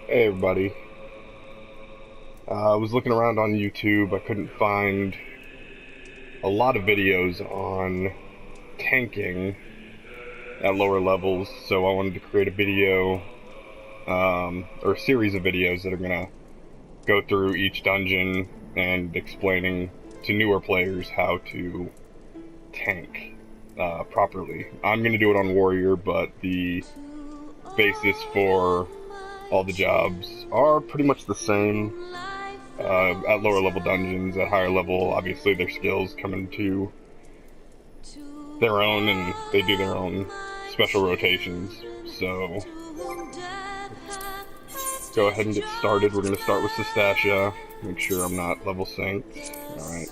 Hey everybody. I was looking around on YouTube. I couldn't find a lot of videos on tanking at lower levels, so I wanted to create a video, or a series of videos that are going to go through each dungeon and explaining to newer players how to tank properly. I'm going to do it on Warrior, but the basis for all the jobs are pretty much the same at lower level dungeons. At higher level, obviously their skills come into their own and they do their own special rotations. So let's go ahead and get started. We're going to start with Sastasha. Make sure I'm not level synced. Alright.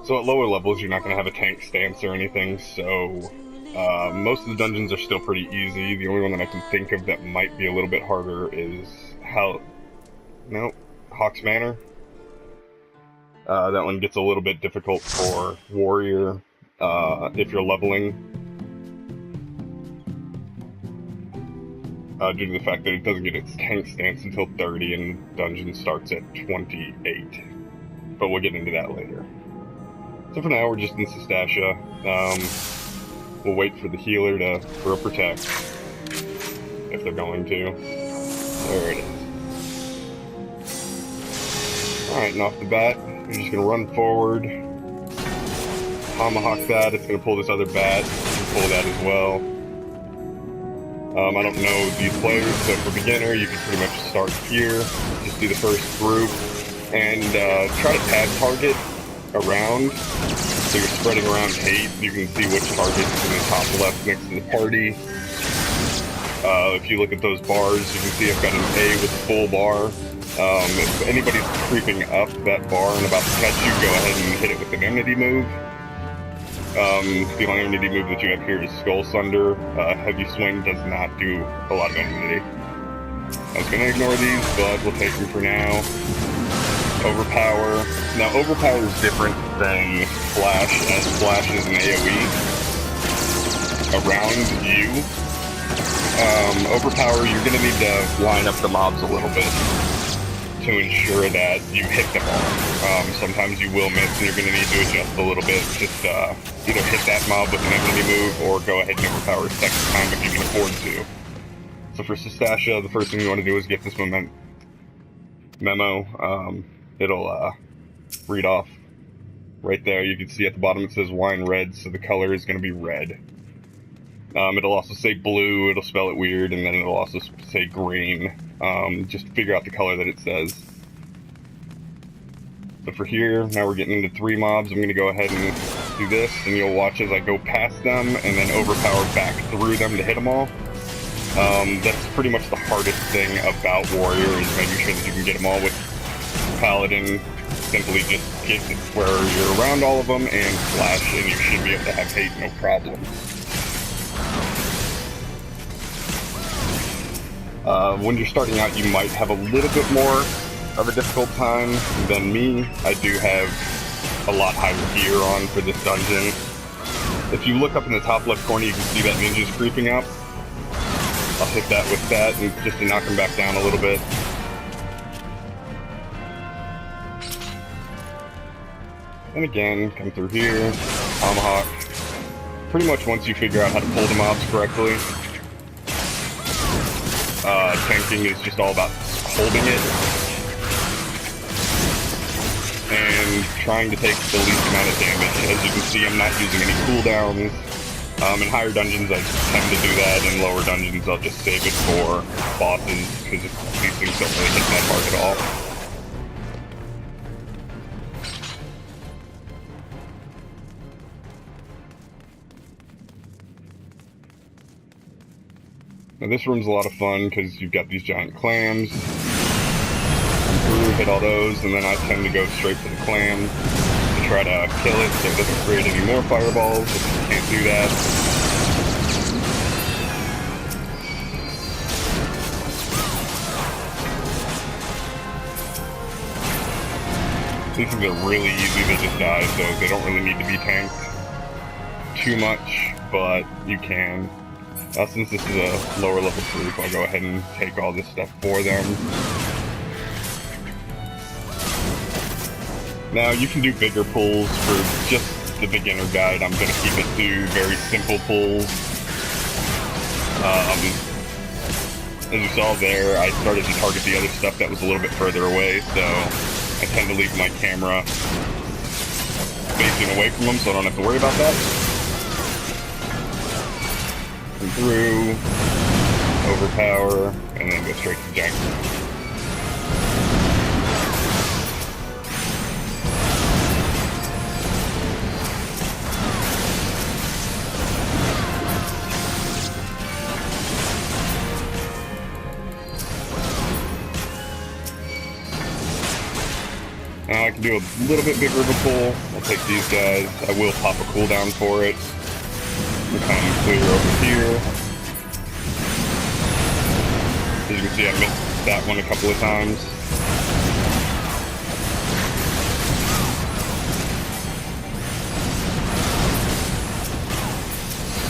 So at lower levels, you're not going to have a tank stance or anything, so most of the dungeons are still pretty easy. The only one that I can think of that might be a little bit harder is Hawk's Manor. That one gets a little bit difficult for Warrior if you're leveling, due to the fact that it doesn't get its tank stance until 30 and the dungeon starts at 28. But we'll get into that later. So for now, we're just in Sastasha. We'll wait for the healer to throw protect, if they're going to. There it is. Alright, and off the bat, you're just going to run forward, tomahawk that. It's going to pull this other bat. You can pull that as well. I don't know these players, so for beginner, you can pretty much start here. Just do the first group, and try to pad target around, so you're spreading around hate. You can see which target's in the top left next to the party. If you look at those bars, you can see I've got an A with full bar. If anybody's creeping up that bar and about to catch you, go ahead and hit it with an enmity move. The only enmity move that you have here is Skull Sunder. Heavy Swing does not do a lot of enmity. I was going to ignore these, but we'll take them for now. Overpower. Now, Overpower is different than Flash, as Flash is an AoE around you. Overpower, you're going to need to line up the mobs a little bit to ensure that you hit them all. Sometimes you will miss, and you're going to need to adjust a little bit. Just either hit that mob with an enemy move, or go ahead and overpower a second time if you can afford to. So for Sastasha, the first thing you want to do is get this memo. It'll read off right there. You can see at the bottom it says wine red, so the color is going to be red. It'll also say blue, it'll spell it weird, and then it'll also say green. Just figure out the color that it says. So for here, now we're getting into 3 mobs. I'm going to go ahead and do this, and you'll watch as I go past them, and then overpower back through them to hit them all. That's pretty much the hardest thing about Warrior, is making sure that you can get them all. With Paladin, simply just get where you're around all of them and flash, and you should be able to have hate no problem. When you're starting out, you might have a little bit more of a difficult time than me. I do have a lot higher gear on for this dungeon. If you look up in the top left corner, you can see that ninja's creeping up. I'll hit that with that, and just to knock him back down a little bit. And again, come through here, tomahawk. Pretty much once you figure out how to pull the mobs correctly, tanking is just all about holding it and trying to take the least amount of damage. As you can see, I'm not using any cooldowns. In higher dungeons, I tend to do that. In lower dungeons, I'll just save it for bosses, because these things don't really hit that hard at all. Now this room's a lot of fun because you've got these giant clams. Come through, hit all those, and then I tend to go straight for the clam to try to kill it so it doesn't create any more fireballs. If you can't do that, These things are really easy, they just die, so they don't really need to be tanked too much, but you can. Since this is a lower level group, I'll go ahead and take all this stuff for them. Now, you can do bigger pulls for just the beginner guide. I'm going to keep it to very simple pulls. As you saw there, I started to target the other stuff that was a little bit further away, so I tend to leave my camera facing away from them so I don't have to worry about that. Come through, overpower, and then go straight to jank. Now I can do a little bit bigger of a pull. I'll take these guys. I will pop a cooldown for it. We'll come clear over here. As you can see, I missed that one a couple of times.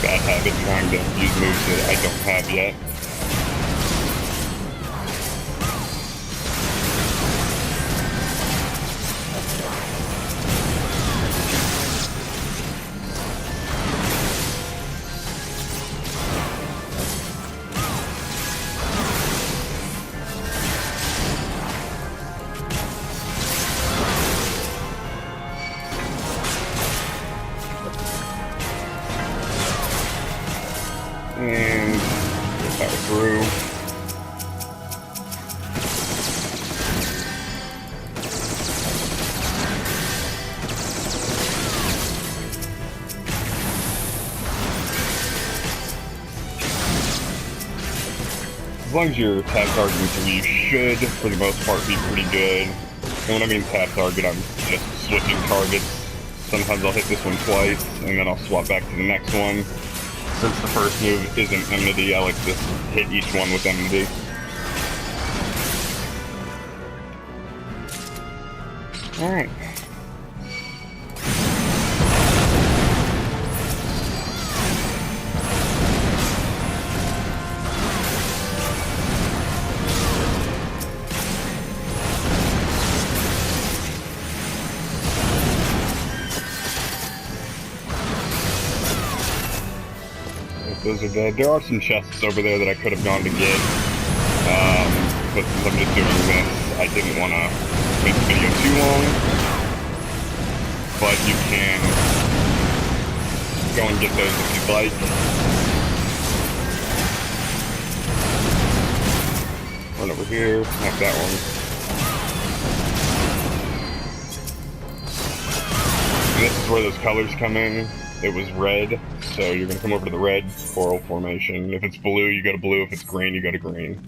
Bad habit trying to use moves that I don't have yet. And power through. As long as you're tap targeting through, you should, for the most part, be pretty good. And when I mean tap target, I'm just switching targets. Sometimes I'll hit this one twice, and then I'll swap back to the next one. Since the first move isn't enmity, I like to hit each one with enmity. Alright. Those are dead. There are some chests over there that I could have gone to get, but since I'm just doing this, I didn't want to make the video too long. But you can go and get those if you'd like. Run over here, smack that one. And this is where those colors come in. It was red, so you're going to come over to the red coral formation. If it's blue, you go to blue. If it's green, you go to green.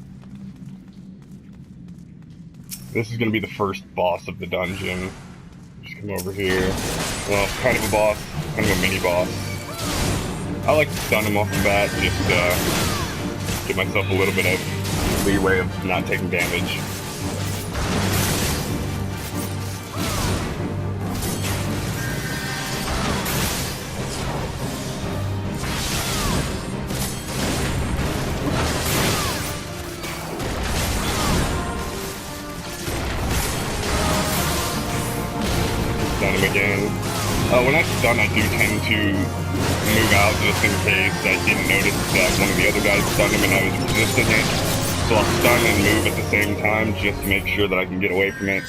This is going to be the first boss of the dungeon. Just come over here. Well, kind of a boss, kind of a mini boss. I like to stun him off the bat, just give myself a little bit of leeway of not taking damage. Stun him again. When I stun, I do tend to move out just in case I didn't notice that one of the other guys stunned him and I was resisting it. So I'll stun and move at the same time just to make sure that I can get away from it.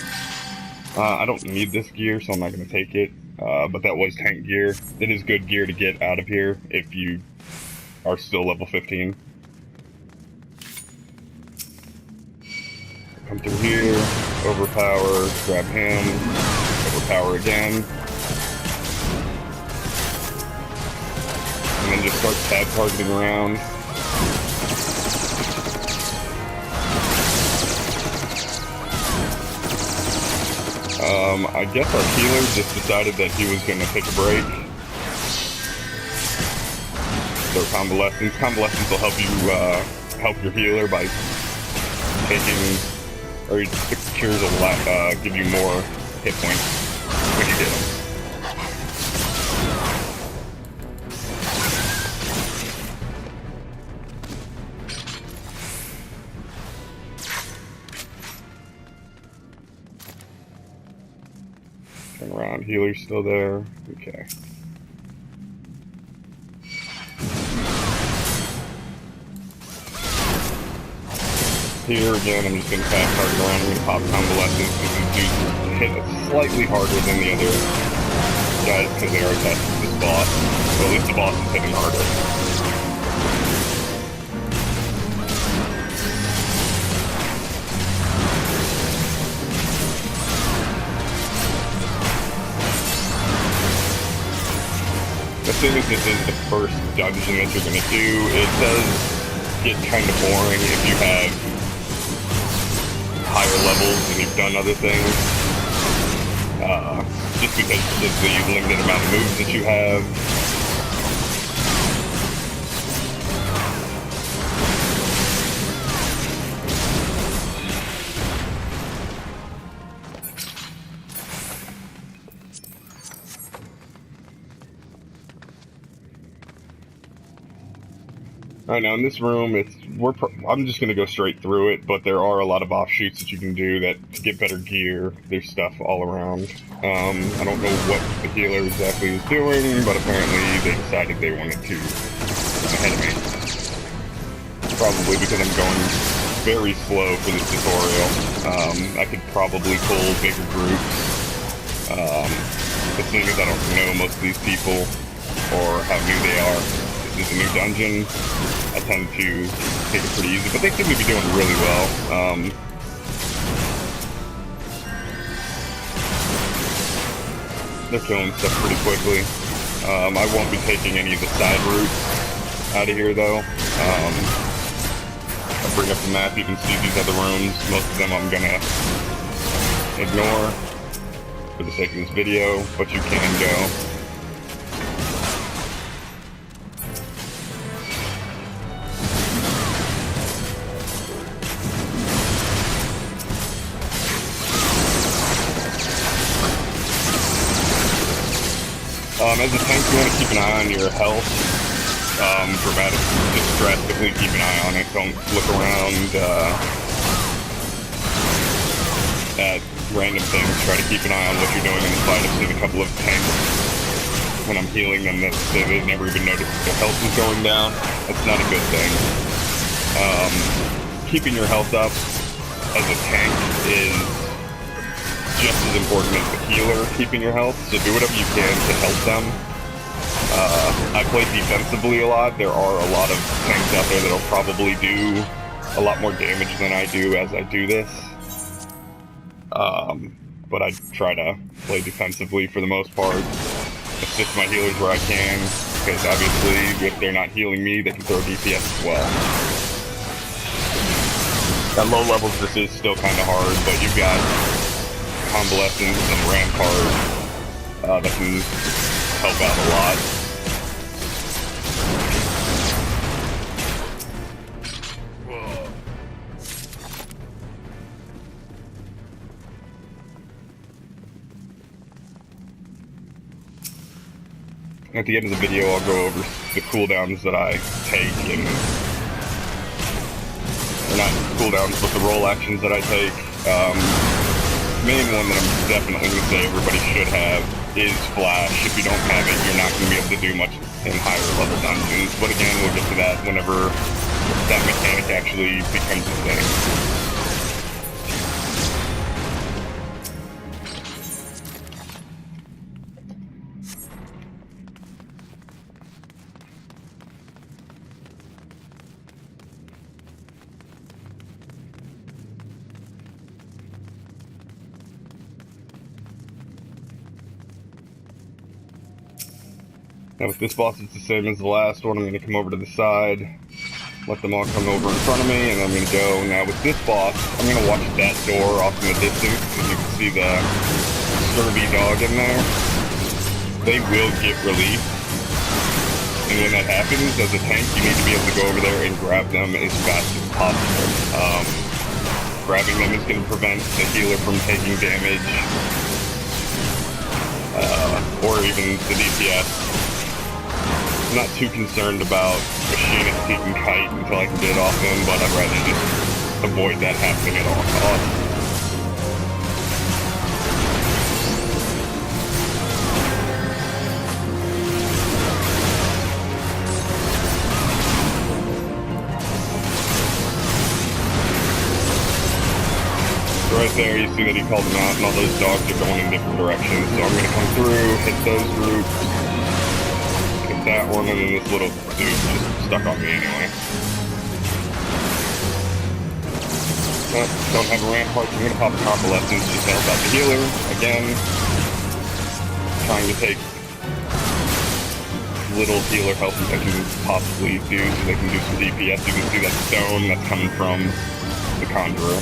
I don't need this gear, so I'm not going to take it. But that was tank gear. It is good gear to get out of here if you are still level 15. Come through here, overpower, grab him, overpower again. And then just start tab targeting around. I guess our healer just decided that he was going to take a break. So convalescence. Convalescence will help you help your healer by taking, or 6 cures will give you more hit points when you get them. Turn around, healer's still there. Okay. Here again, I'm just going to fast target around. I'm going to pop convalescence because these dudes hit slightly harder than the other guys because they are attached to this boss. So at least the boss is hitting harder. As soon as this is the first dungeon that you're going to do, it does get kind of boring if you have higher levels and you've done other things. Just because of the limited amount of moves that you have. Alright, now in this room, I'm just going to go straight through it, but there are a lot of offshoots that you can do to get better gear. There's stuff all around. I don't know what the healer exactly is doing, but apparently they decided they wanted to ahead of me. Probably because I'm going very slow for this tutorial. I could probably pull bigger groups, as soon as I don't know most of these people or how new they are. This is a new dungeon. I tend to take it pretty easy, but they seem to be doing really well. They're killing stuff pretty quickly. I won't be taking any of the side routes out of here, though. I'll bring up the map. You can see these other rooms. Most of them I'm gonna ignore for the sake of this video, but you can go. As a tank, you want to keep an eye on your health. Just drastically keep an eye on it. Don't look around at random things. Try to keep an eye on what you're doing in the fight. I've seen a couple of tanks, when I'm healing them, that they never even noticed their health is going down. That's not a good thing. Keeping your health up as a tank is just as important as the healer keeping your health, so do whatever you can to help them. I play defensively a lot. There are a lot of tanks out there that'll probably do a lot more damage than I do as I do this. But I try to play defensively for the most part. Assist my healers where I can, because obviously if they're not healing me, they can throw DPS as well. At low levels this is still kind of hard, but you've got convalescence and rampart that can help out a lot. At the end of the video I'll go over the cooldowns that I take, and or not cooldowns, but the roll actions that I take. Main one that I'm definitely going to say everybody should have is Flash. If you don't have it, you're not going to be able to do much in higher level dungeons. But again, we'll get to that whenever that mechanic actually becomes a thing. Now with this boss, it's the same as the last one. I'm going to come over to the side, let them all come over in front of me, and I'm going to go. Now with this boss, I'm going to watch that door off in the distance, because you can see the scurvy dog in there. They will get relief. And when that happens, as a tank, you need to be able to go over there and grab them as fast as possible. Grabbing them is going to prevent the healer from taking damage. or even the DPS. I'm not too concerned about Machinist taking kite until I can get it off him, but I'd rather just avoid that happening at all costs. Right there, you see that he called them out, and all those dogs are going in different directions. So I'm going to come through, hit those groups, hit that one, and then this little dude just stuck on me anyway. Don't have a rampart, so I'm going to pop a convalescence, just help out the healer. Again, trying to take little healer health that I can possibly do so they can do some DPS. You can see that stone that's coming from the Conjurer.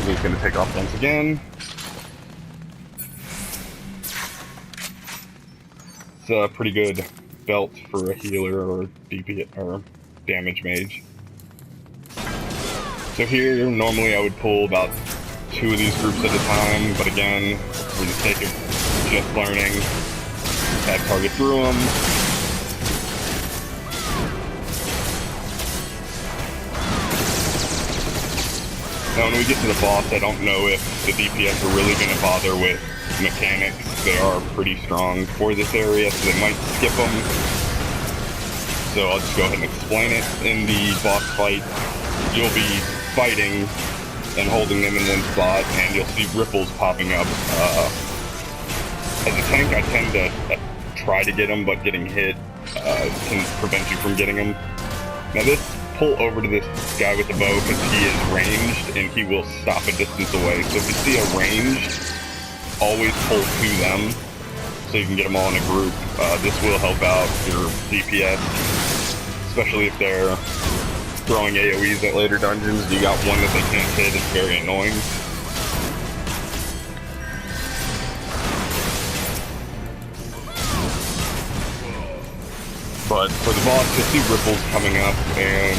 He's going to take off once again. It's a pretty good belt for a healer or DP or damage mage. So here, normally I would pull about 2 of these groups at a time, but again, for the sake of just learning, have target through them. Now when we get to the boss, I don't know if the DPS are really going to bother with mechanics. They are pretty strong for this area, so they might skip them. So I'll just go ahead and explain it. In the boss fight, you'll be fighting and holding them in one spot, and you'll see ripples popping up. As a tank, I tend to try to get them, but getting hit can prevent you from getting them. Now this pull over to this guy with the bow because he is ranged and he will stop a distance away. So if you see a ranged, always pull to them so you can get them all in a group. This will help out your DPS, especially if they're throwing AoEs at later dungeons. You got one that they can't hit, it's very annoying. But for the boss, you'll see ripples coming up, and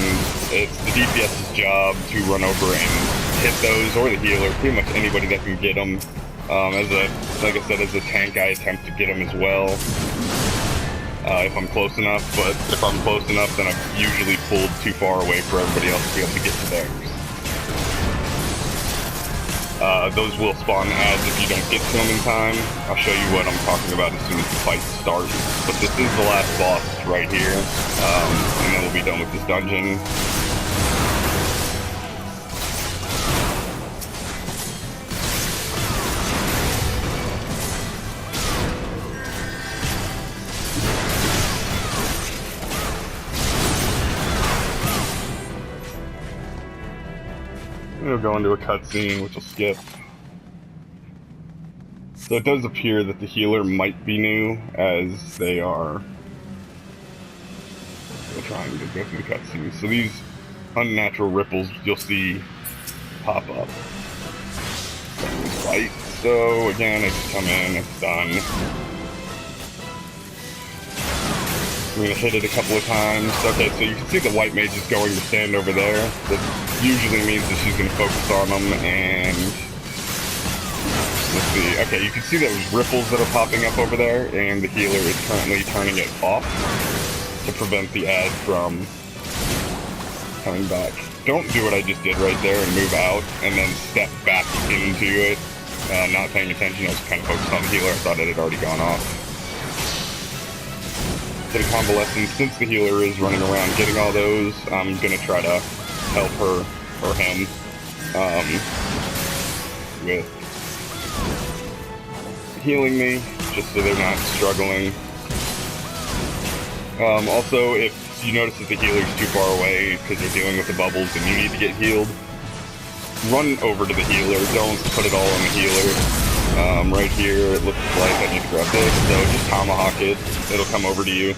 it's the DPS's job to run over and hit those, or the healer, pretty much anybody that can get them. Like I said, as a tank, I attempt to get them as well, if I'm close enough, but if I'm close enough, then I've usually pulled too far away for everybody else to be able to get to theirs. Those will spawn ads if you don't get to them in time. I'll show you what I'm talking about as soon as the fight starts. But this is the last boss right here, and then we'll be done with this dungeon. We'll go into a cutscene, which will skip. So it does appear that the healer might be new, as they are trying to go through the cutscene. So these unnatural ripples you'll see pop up during this fight. So again, I just come in, it's done. I'm gonna hit it a couple of times. Okay, so you can see the white mage is going to stand over there. That usually means that she's gonna focus on them, and let's see. Okay, you can see those ripples that are popping up over there, and the healer is currently turning it off to prevent the ad from coming back. Don't do what I just did right there and move out, and then step back into it. Not paying attention, I was kind of focused on the healer. I thought it had already gone off. Get a convalescence. Since the healer is running around getting all those, I'm gonna try to help her or him with healing me, just so they're not struggling. Also, if you notice that the healer's too far away because they're dealing with the bubbles and you need to get healed, run over to the healer. Don't put it all on the healer. Right here, it looks like I need to grab this, so just tomahawk it. It'll come over to you.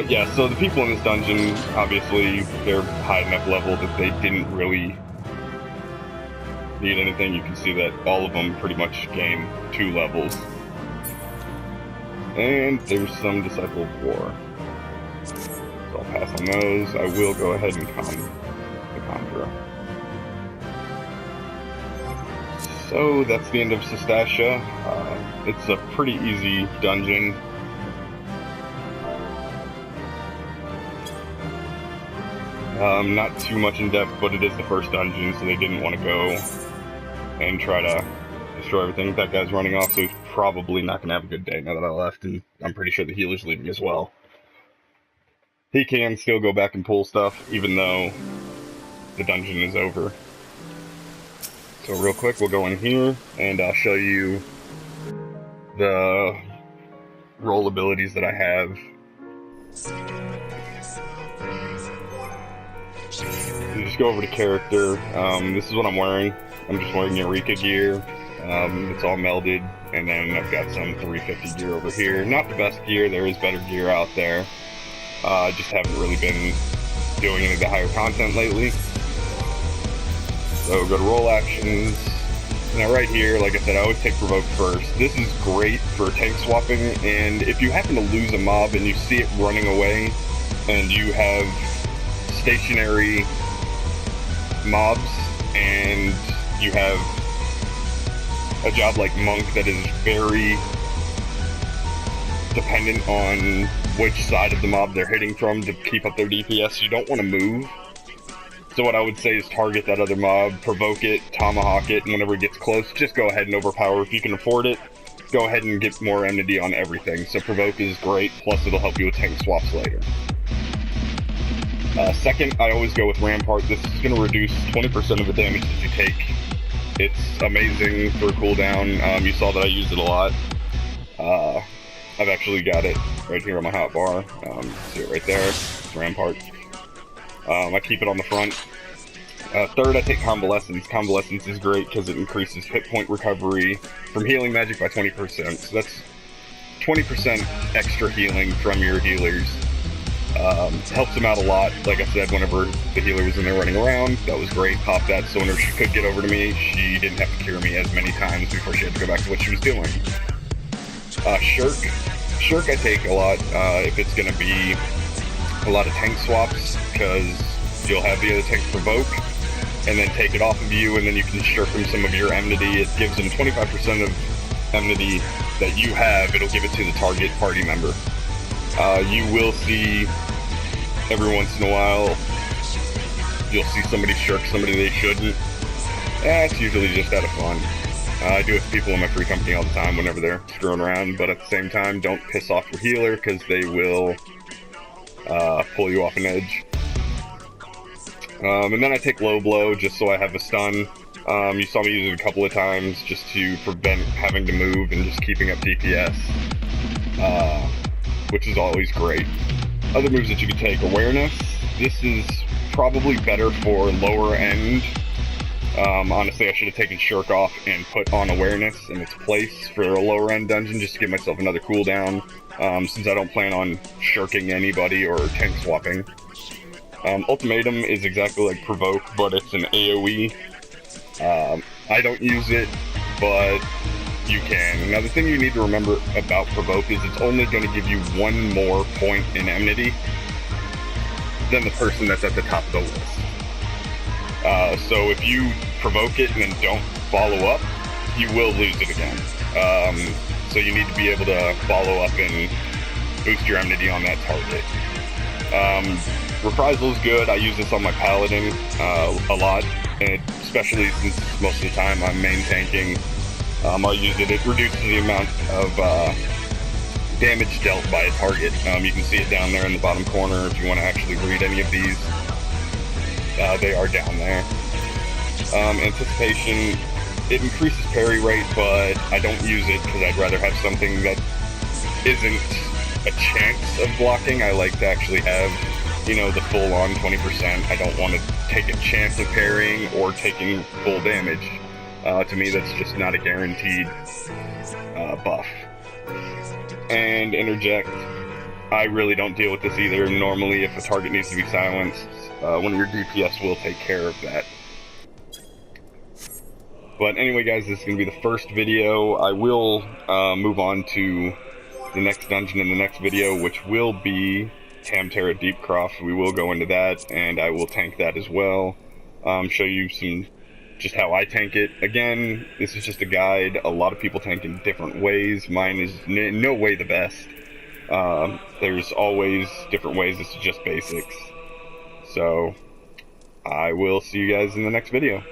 Yeah, so the people in this dungeon, obviously, they're high enough level that they didn't really need anything. You can see that all of them pretty much gain 2 levels. And there's some Disciple of War. So I'll pass on those. I will go ahead and con the Conjurer. So that's the end of Sastasha. It's a pretty easy dungeon. Not too much in depth, but it is the first dungeon, so they didn't want to go and try to destroy everything. That guy's running off, so he's probably not going to have a good day now that I left, and I'm pretty sure the healer's leaving as well. He can still go back and pull stuff, even though the dungeon is over. So real quick, we'll go in here, and I'll show you the role abilities that I have. You just go over to character. This is what I'm wearing. I'm just wearing Eureka gear. It's all melded, and then I've got some 350 gear over here. Not the best gear, there is better gear out there. Just haven't really been doing any of the higher content lately. So go to roll actions. Now right here, like I said, I always take provoke first. This is great for tank swapping, and if you happen to lose a mob and you see it running away, and you have stationary mobs, and you have a job like Monk that is very dependent on which side of the mob they're hitting from to keep up their DPS, you don't want to move. So what I would say is target that other mob, provoke it, tomahawk it, and whenever it gets close, just go ahead and overpower. If you can afford it, go ahead and get more enmity on everything. So provoke is great, plus it'll help you with tank swaps later. Second, I always go with Rampart. This is going to reduce 20% of the damage that you take. It's amazing for a cooldown. You saw that I used it a lot. I've actually got it right here on my hotbar. See it right there. It's Rampart. I keep it on the front. Third, I take Convalescence. Convalescence is great because it increases hit point recovery from healing magic by 20%. So that's 20% extra healing from your healers. Helps them out a lot. Like I said, whenever the healer was in there running around, that was great. Pop that, so whenever she could get over to me, she didn't have to cure me as many times before she had to go back to what she was doing. Shirk I take a lot if it's going to be a lot of tank swaps, because you'll have the other tank provoke, and then take it off of you, and then you can shirk them some of your enmity. It gives them 25% of enmity that you have, it'll give it to the target party member. You will see, every once in a while, you'll see somebody shirk somebody they shouldn't. It's usually just out of fun. I do it with people in my free company all the time whenever they're screwing around, but at the same time, don't piss off your healer, because they will pull you off an edge. And then I take low blow just so I have a stun. You saw me use it a couple of times just to prevent having to move and just keeping up DPS, which is always great. Other moves that you can take, awareness. This is probably better for lower end. Honestly, I should have taken Shirk off and put on awareness in its place for a lower end dungeon just to give myself another cooldown, since I don't plan on shirking anybody or tank swapping. Ultimatum is exactly like provoke, but it's an AoE. I don't use it, but you can. Now the thing you need to remember about provoke is it's only going to give you one more point in enmity than the person that's at the top of the list. So if you provoke it and then don't follow up, you will lose it again. So you need to be able to follow up and boost your enmity on that target. Reprisal is good. I use this on my paladin a lot, and especially since most of the time I'm main tanking. I'll use it. It reduces the amount of damage dealt by a target. You can see it down there in the bottom corner if you want to actually read any of these. They are down there. Anticipation, it increases parry rate, but I don't use it because I'd rather have something that isn't a chance of blocking. I like to actually have, you know, the full-on 20%. I don't want to take a chance of parrying or taking full damage. To me, that's just not a guaranteed buff. And interject, I really don't deal with this either. Normally, if a target needs to be silenced, one of your DPS will take care of that. But anyway, guys, this is going to be the first video. I will move on to the next dungeon in the next video, which will be Tamterra Deepcroft. We will go into that, and I will tank that as well. Show you some just how I tank it. Again, this is just a guide. A lot of people tank in different ways. Mine is in no way the best. There's always different ways. This is just basics. So, I will see you guys in the next video.